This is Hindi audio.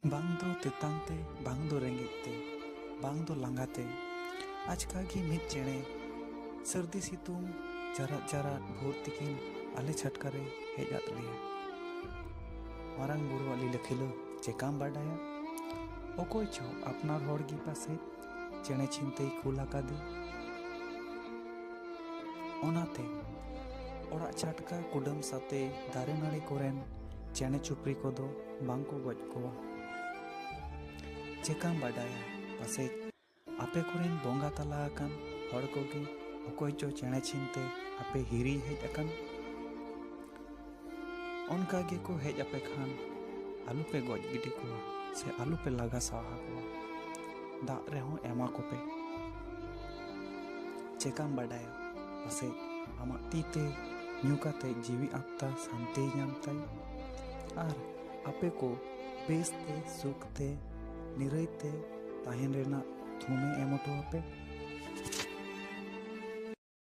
बांग दो तेतांग ते बांग दो रेंगेज ते बांग दो लांगाते आचका गी मित चेणे सर्दी सितुंग जरात जरात भोर तिकिन आले छटकारे हेज आद लिया मारांग बुरु वाली लखिलो चेकाम बाडाया ओकोय छो अपनार होड़गी पासे चेणे चिंते कुला कादे ओनाते ओड़ा छटका कुडम साते दारे नाड़ी कोरेन चेणे चुपड़ी को दो बांग को गज कोवा चेकाम बाडाया पासे आपे कोरेन बोंगा तला अकन हड़ कोगी ओकोय चो चेणे चिंते आपे हिरी हेज अकन उनका गे को हेज आपे खान आलू पे गज गिडी कोवा से आलू पे लगा साहा कोवा दाग रेहों एमा को पे चेकाम बाडाया पासे आमा तीते न्यूकाते जीवी आत्ता शांति नामताई आर आपे को बेसते सुखते निरैते ताहेन रेना थुमे एमोटो आपे।